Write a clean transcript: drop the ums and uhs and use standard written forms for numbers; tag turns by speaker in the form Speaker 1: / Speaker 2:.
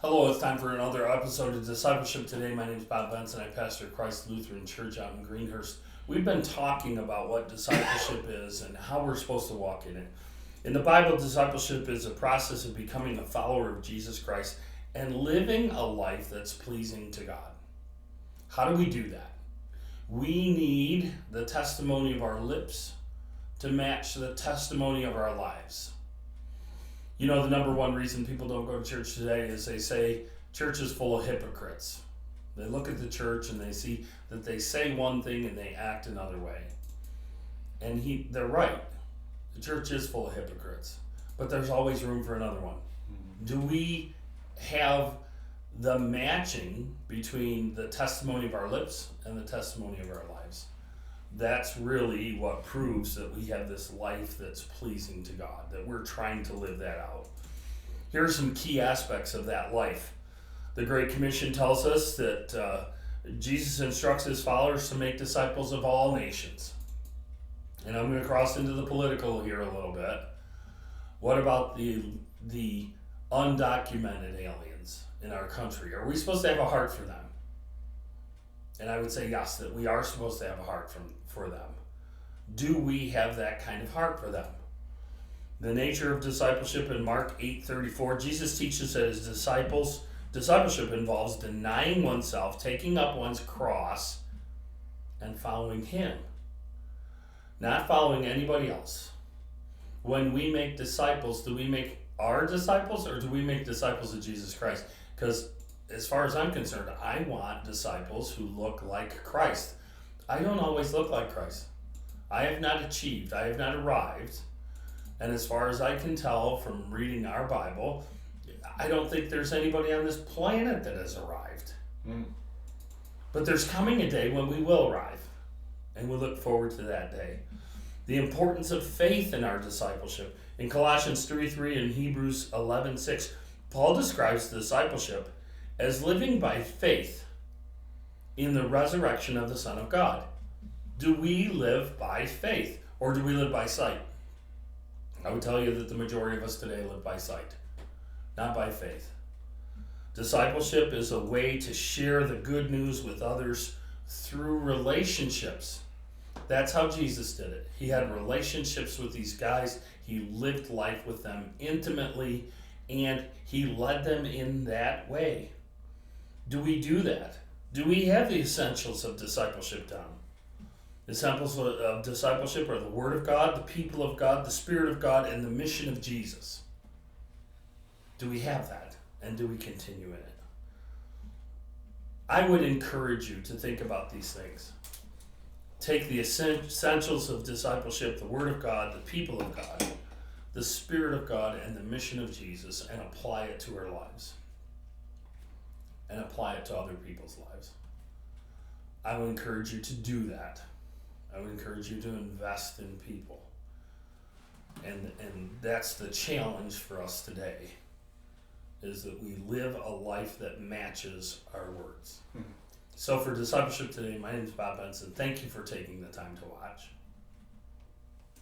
Speaker 1: Hello, it's time for another episode of Discipleship Today. My name is Bob Benson. I pastor Christ Lutheran Church out in Greenhurst. We've been talking about what discipleship is and how we're supposed to walk in it. In the Bible, discipleship is a process of becoming a follower of Jesus Christ and living a life that's pleasing to God. How do we do that? We need the testimony of our lips to match the testimony of our lives. You know, the number one reason people don't go to church today is they say church is full of hypocrites. They look at the church and they see that they say one thing and they act another way. And they're right. The church is full of hypocrites. But there's always room for another one. Do we have the matching between the testimony of our lips and the testimony of our lives? That's really what proves that we have this life that's pleasing to God, that we're trying to live that out. Here are some key aspects of that life. The Great Commission tells us that Jesus instructs his followers to make disciples of all nations. And I'm going to cross into the political here a little bit. What about the undocumented aliens in our country? Are we supposed to have a heart for them? And I would say yes, that we are supposed to have a heart for them. Do we have that kind of heart for them? The nature of discipleship in Mark 8:34, Jesus teaches that his discipleship involves denying oneself, taking up one's cross, and following him. Not following anybody else. When we make disciples, do we make our disciples or do we make disciples of Jesus Christ? Because as far as I'm concerned, I want disciples who look like Christ. I don't always look like Christ. I have not achieved. I have not arrived. And as far as I can tell from reading our Bible, I don't think there's anybody on this planet that has arrived. But there's coming a day when we will arrive. And we look forward to that day. The importance of faith in our discipleship. In Colossians 3:3 and Hebrews 11:6, Paul describes discipleship as living by faith in the resurrection of the Son of God. Do we live by faith or do we live by sight? I would tell you that the majority of us today live by sight, not by faith. Discipleship is a way to share the good news with others through relationships. That's how Jesus did it. He had relationships with these guys. He lived life with them intimately, and he led them in that way. Do we do that? Do we have the essentials of discipleship down? The essentials of discipleship are the Word of God, the people of God, the Spirit of God, and the mission of Jesus. Do we have that? And do we continue in it? I would encourage you to think about these things. Take the essentials of discipleship, the Word of God, the people of God, the Spirit of God, and the mission of Jesus, and apply it to our lives. And apply it to other people's lives. I would encourage you to do that. I would encourage you to invest in people. And that's the challenge for us today, is that we live a life that matches our words. So for Discipleship Today, my name is Bob Benson. Thank you for taking the time to watch.